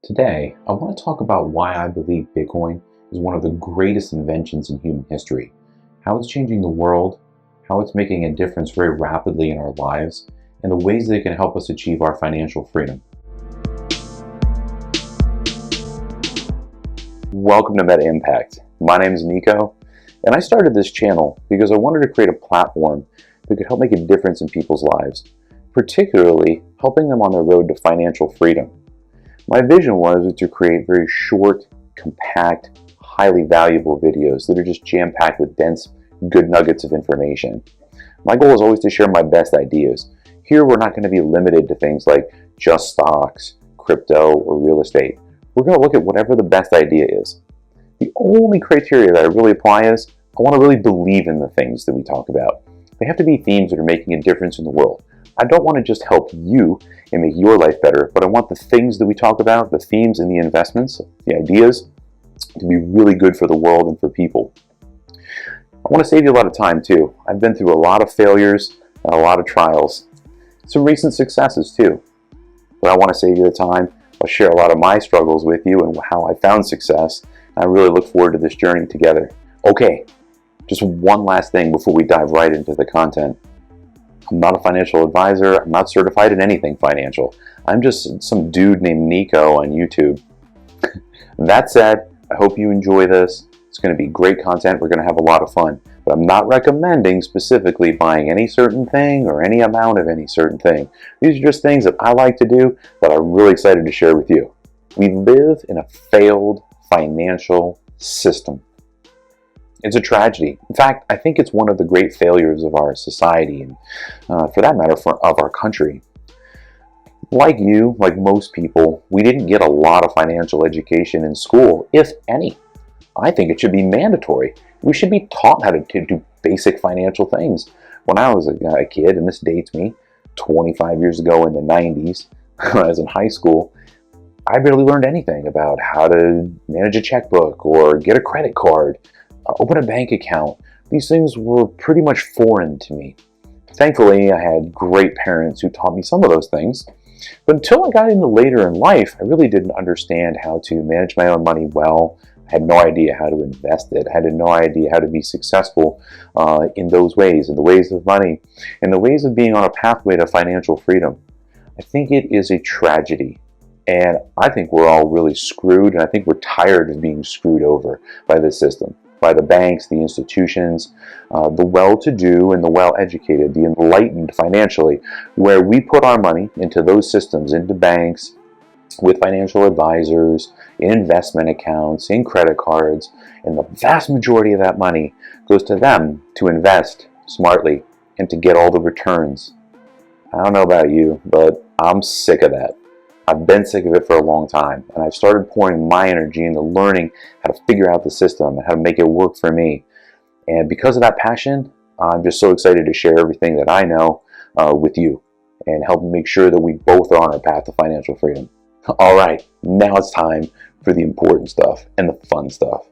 Today, I want to talk about why I believe Bitcoin is one of the greatest inventions in human history, how it's changing the world, how it's making a difference very rapidly in our lives, and the ways that it can help us achieve our financial freedom. Welcome to Meta Impact. My name is Nico, and I started this channel because I wanted to create a platform that could help make a difference in people's lives, particularly helping them on their road to financial freedom. My vision was to create very short, compact, highly valuable videos that are just jam-packed with dense, good nuggets of information. My goal is always to share my best ideas. Here we're not going to be limited to things like just stocks, crypto, or real estate. We're going to look at whatever the best idea is. The only criteria that I really apply is I want to really believe in the things that we talk about. They have to be themes that are making a difference in the world. I don't want to just help you and make your life better, but I want the things that we talk about, the themes and the investments, the ideas, to be really good for the world and for people. I want to save you a lot of time too. I've been through a lot of failures and a lot of trials. Some recent successes too. But I want to save you the time. I'll share a lot of my struggles with you and how I found success. I really look forward to this journey together. Okay, just one last thing before we dive right into the content. I'm not a financial advisor. I'm not certified in anything financial. I'm just some dude named Nico on YouTube. That said, I hope you enjoy this. It's going to be great content. We're going to have a lot of fun. But I'm not recommending specifically buying any certain thing or any amount of any certain thing. These are just things that I like to do that I'm really excited to share with you. We live in a failed financial system. It's a tragedy. In fact, I think it's one of the great failures of our society and, for that matter, of our country. Like you, like most people, we didn't get a lot of financial education in school, if any. I think it should be mandatory. We should be taught how to do basic financial things. When I was a kid, and this dates me, 25 years ago in the 90s, when I was in high school, I barely learned anything about how to manage a checkbook or get a credit card. Open a bank account. These things were pretty much foreign to me. Thankfully, I had great parents who taught me some of those things. But until I got into later in life, I really didn't understand how to manage my own money well. I had no idea how to invest it. I had no idea how to be successful in those ways, in the ways of money, in the ways of being on a pathway to financial freedom. I think it is a tragedy. And I think we're all really screwed, and I think we're tired of being screwed over by this system. By the banks, the institutions, the well-to-do and the well-educated, the enlightened financially, where we put our money into those systems, into banks, with financial advisors, in investment accounts, in credit cards, and the vast majority of that money goes to them to invest smartly and to get all the returns. I don't know about you, but I'm sick of that. I've been sick of it for a long time, and I've started pouring my energy into learning how to figure out the system and how to make it work for me. And because of that passion, I'm just so excited to share everything that I know with you and help make sure that we both are on our path to financial freedom. All right, now it's time for the important stuff and the fun stuff.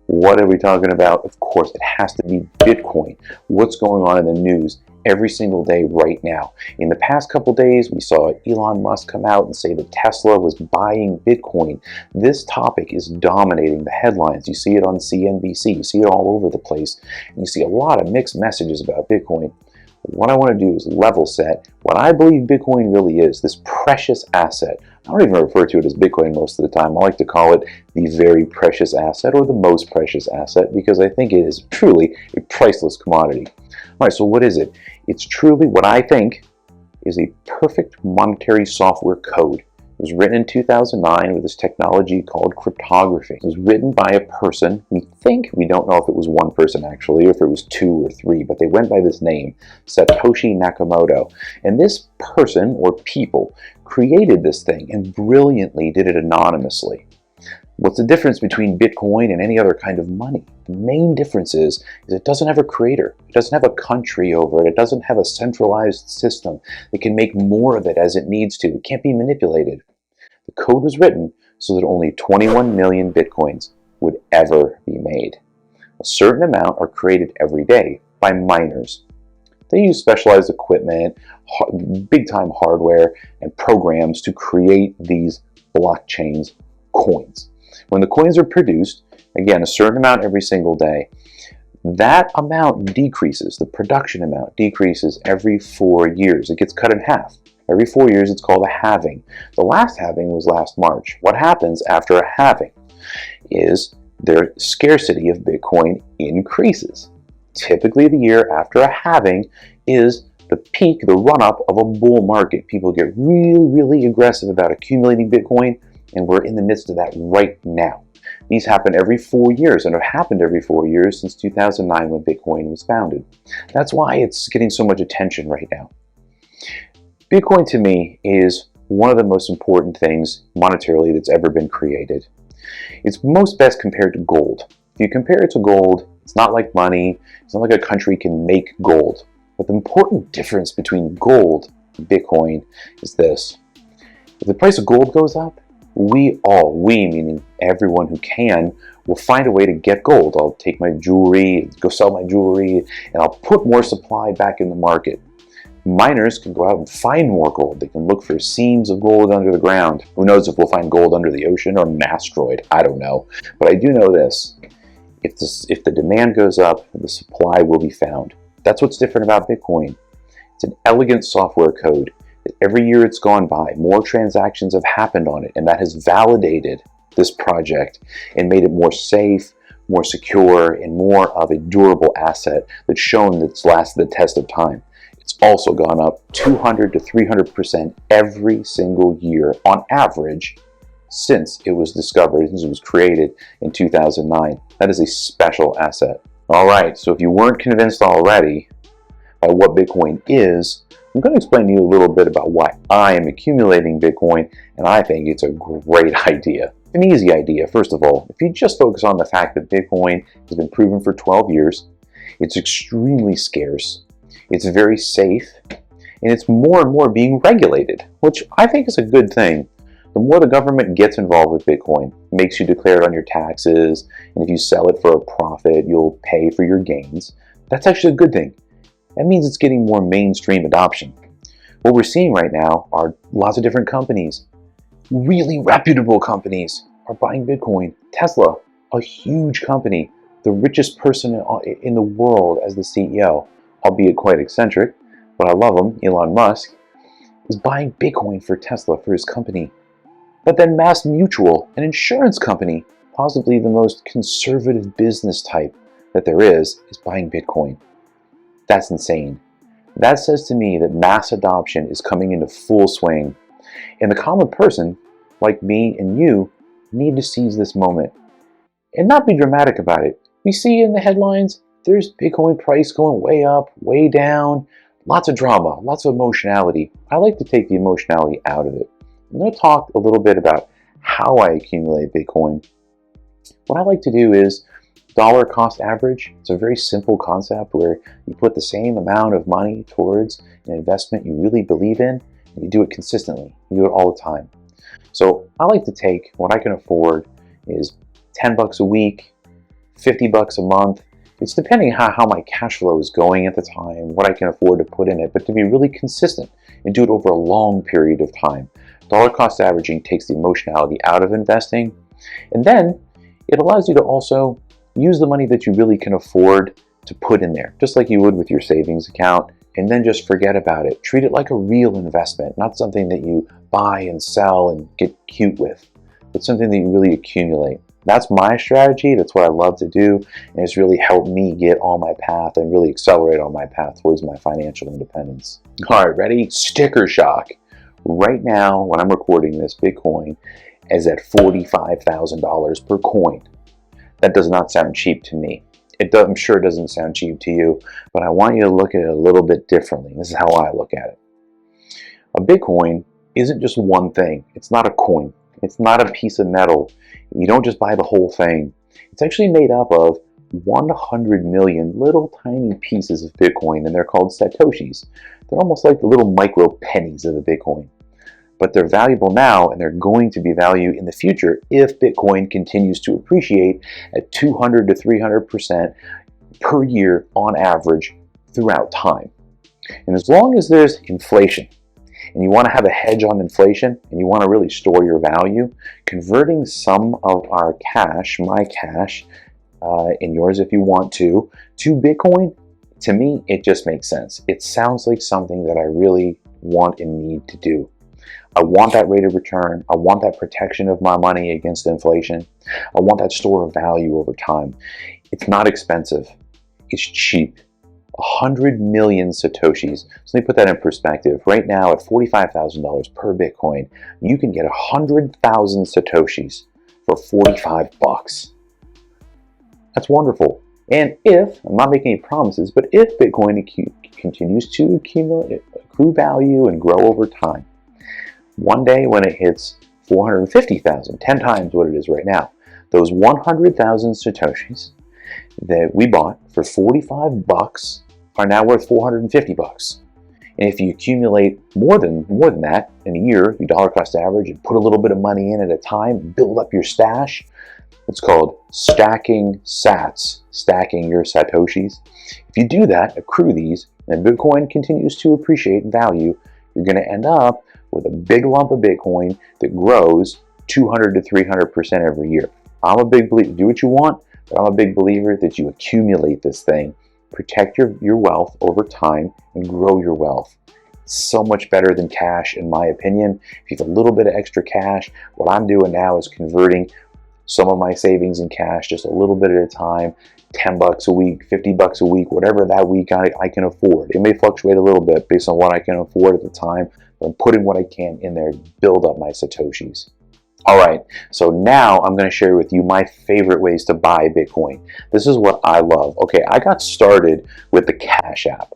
What are we talking about? Of course, it has to be Bitcoin. What's going on in the news every single day right now? In the past couple days, we saw Elon Musk come out and say that Tesla was buying Bitcoin. This topic is dominating the headlines. You see it on CNBC, you see it all over the place, and you see a lot of mixed messages about Bitcoin. What I want to do is level set what I believe Bitcoin really is, this precious asset. I don't even refer to it as Bitcoin most of the time. I like to call it the very precious asset or the most precious asset because I think it is truly a priceless commodity. All right, so what is it? It's truly what I think is a perfect monetary software code. It was written in 2009 with this technology called cryptography. It was written by a person. We don't know if it was one person actually, or if it was two or three, but they went by this name, Satoshi Nakamoto. And this person or people created this thing and brilliantly did it anonymously. What's the difference between Bitcoin and any other kind of money? The main difference is it doesn't have a creator. It doesn't have a country over it. It doesn't have a centralized system that can make more of it as it needs to. It can't be manipulated. The code was written so that only 21 million Bitcoins would ever be made. A certain amount are created every day by miners. They use specialized equipment, big-time hardware, and programs to create these blockchains, coins. When the coins are produced, again, a certain amount every single day, that amount decreases, the production amount decreases every 4 years. It gets cut in half. Every 4 years, it's called a halving. The last halving was last March. What happens after a halving is their scarcity of Bitcoin increases. Typically, the year after a halving is the peak, the run-up of a bull market. People get really, really aggressive about accumulating Bitcoin, and we're in the midst of that right now. These happen every 4 years and have happened every 4 years since 2009 when Bitcoin was founded. That's why it's getting so much attention right now. Bitcoin to me is one of the most important things monetarily that's ever been created. It's most best compared to gold. If you compare it to gold, it's not like money. It's not like a country can make gold. But the important difference between gold and Bitcoin is this. If the price of gold goes up, we meaning everyone who can, will find a way to get gold. I'll take my jewelry, go sell my jewelry, and I'll put more supply back in the market. Miners can go out and find more gold. They can look for seams of gold under the ground. Who knows if we'll find gold under the ocean or an asteroid? I don't know. But I do know this. If the demand goes up, the supply will be found. That's what's different about Bitcoin. It's an elegant software code that every year it's gone by, more transactions have happened on it, and that has validated this project and made it more safe, more secure, and more of a durable asset that's shown that it's lasted the test of time. It's also gone up 200 to 300% every single year on average since it was discovered, since it was created in 2009. That is a special asset. All right, so if you weren't convinced already by what Bitcoin is, I'm going to explain to you a little bit about why I am accumulating Bitcoin, and I think it's a great idea. An easy idea, first of all. If you just focus on the fact that Bitcoin has been proven for 12 years, it's extremely scarce, it's very safe, and it's more and more being regulated, which I think is a good thing. The more the government gets involved with Bitcoin, makes you declare it on your taxes, and if you sell it for a profit, you'll pay for your gains. That's actually a good thing. That means it's getting more mainstream adoption. What we're seeing right now are lots of different companies, really reputable companies, are buying Bitcoin. Tesla, a huge company, the richest person in the world as the CEO, albeit quite eccentric, but I love him, Elon Musk, is buying Bitcoin for Tesla, for his company. But then Mass Mutual, an insurance company, possibly the most conservative business type that there is buying Bitcoin. That's insane. That says to me that mass adoption is coming into full swing. And the common person, like me and you, need to seize this moment and not be dramatic about it. We see in the headlines, there's Bitcoin price going way up, way down, lots of drama, lots of emotionality. I like to take the emotionality out of it. I'm going to talk a little bit about how I accumulate Bitcoin. What I like to do is dollar cost average. It's a very simple concept where you put the same amount of money towards an investment you really believe in, and you do it consistently. You do it all the time. So I like to take what I can afford is 10 bucks a week, 50 bucks a month. It's depending how my cash flow is going at the time, what I can afford to put in it, but to be really consistent and do it over a long period of time. Dollar cost averaging takes the emotionality out of investing, and then it allows you to also use the money that you really can afford to put in there, just like you would with your savings account, and then just forget about it. Treat it like a real investment, not something that you buy and sell and get cute with, but something that you really accumulate. That's my strategy. That's what I love to do, and it's really helped me get on my path and really accelerate on my path towards my financial independence. All right, ready? Sticker shock. Right now, when I'm recording this, Bitcoin is at $45,000 per coin. That does not sound cheap to me. I'm sure it doesn't sound cheap to you, but I want you to look at it a little bit differently. This is how I look at it. A Bitcoin isn't just one thing. It's not a coin. It's not a piece of metal. You don't just buy the whole thing. It's actually made up of 100 million little tiny pieces of Bitcoin, and they're called Satoshis. They're almost like the little micro pennies of the Bitcoin. But they're valuable now, and they're going to be valued in the future if Bitcoin continues to appreciate at 200 to 300% per year on average throughout time. And as long as there's inflation, and you want to have a hedge on inflation, and you want to really store your value, converting some of our cash, my cash, and yours if you want to Bitcoin, to me, it just makes sense. It sounds like something that I really want and need to do. I want that rate of return. I want that protection of my money against inflation. I want that store of value over time. It's not expensive. It's cheap. 100 million Satoshis. So let me put that in perspective. Right now at $45,000 per Bitcoin, you can get 100,000 Satoshis for 45 bucks. That's wonderful. And if, I'm not making any promises, but if Bitcoin continues to accrue value and grow over time, one day when it hits 450,000, 10 times what it is right now, those 100,000 Satoshis that we bought for 45 bucks are now worth 450 bucks. And if you accumulate more than that in a year, you dollar cost average, and put a little bit of money in at a time, build up your stash, it's called stacking sats, stacking your Satoshis. If you do that, accrue these, and Bitcoin continues to appreciate in value, you're going to end up with a big lump of Bitcoin that grows 200 to 300% every year. I'm a big believer, do what you want, but I'm a big believer that you accumulate this thing, protect your wealth over time, and grow your wealth. It's so much better than cash, in my opinion. If you have a little bit of extra cash, what I'm doing now is converting some of my savings in cash, just a little bit at a time, 10 bucks a week, 50 bucks a week, whatever that week I can afford. It may fluctuate a little bit based on what I can afford at the time, but I'm putting what I can in there to build up my Satoshis. All right, so now I'm going to share with you my favorite ways to buy Bitcoin. This is what I love. Okay, I got started with the Cash App.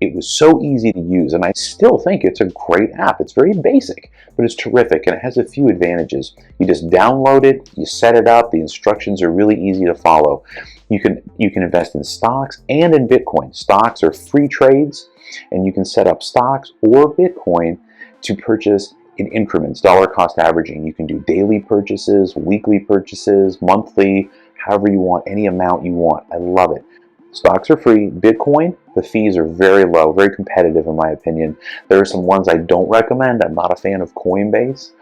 It was so easy to use, and I still think it's a great app. It's very basic, but it's terrific, and it has a few advantages. You just download it, you set it up, the instructions are really easy to follow. You can invest in stocks and in Bitcoin. Stocks are free trades, and you can set up stocks or Bitcoin to purchase in increments, dollar cost averaging. You can do daily purchases, weekly purchases, monthly, however you want, any amount you want. I love it. Stocks are free. Bitcoin, the fees are very low, very competitive in my opinion. There are some ones I don't recommend. I'm not a fan of Coinbase.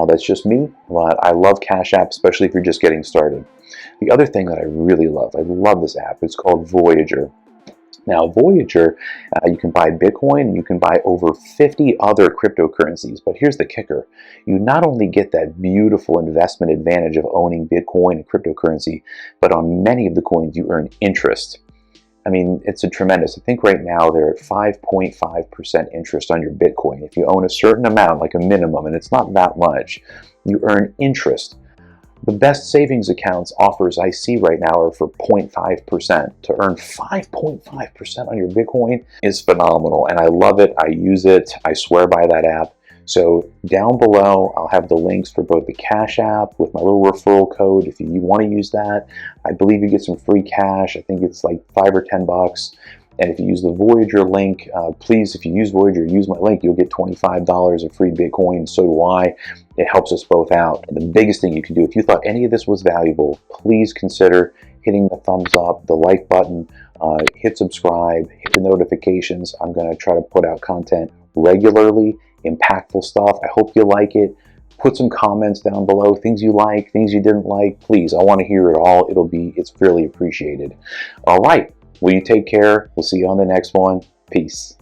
That's just me, but I love Cash App, especially if you're just getting started. The other thing that I really love, I love this app. It's called Voyager. Now, Voyager, you can buy Bitcoin, and you can buy over 50 other cryptocurrencies. But here's the kicker. You not only get that beautiful investment advantage of owning Bitcoin and cryptocurrency, but on many of the coins you earn interest. I mean, it's a tremendous. I think right now they're at 5.5% interest on your Bitcoin. If you own a certain amount, like a minimum, and it's not that much, you earn interest. The best savings accounts offers I see right now are for 0.5%. To earn 5.5% on your Bitcoin is phenomenal, and I love it. I use it. I swear by that app. So down below, I'll have the links for both the Cash App with my little referral code. If you want to use that, I believe you get some free cash. I think it's like 5 or 10 bucks. And if you use the Voyager link, please, if you use Voyager, use my link. You'll get $25 of free Bitcoin. So do I. It helps us both out. And the biggest thing you can do, if you thought any of this was valuable, please consider hitting the thumbs up, the like button, hit subscribe, hit the notifications. I'm going to try to put out content regularly, impactful stuff. I hope you like it. Put some comments down below, things you like, things you didn't like. Please, I want to hear it all. It's really appreciated. All right. Well, you take care. We'll see you on the next one. Peace.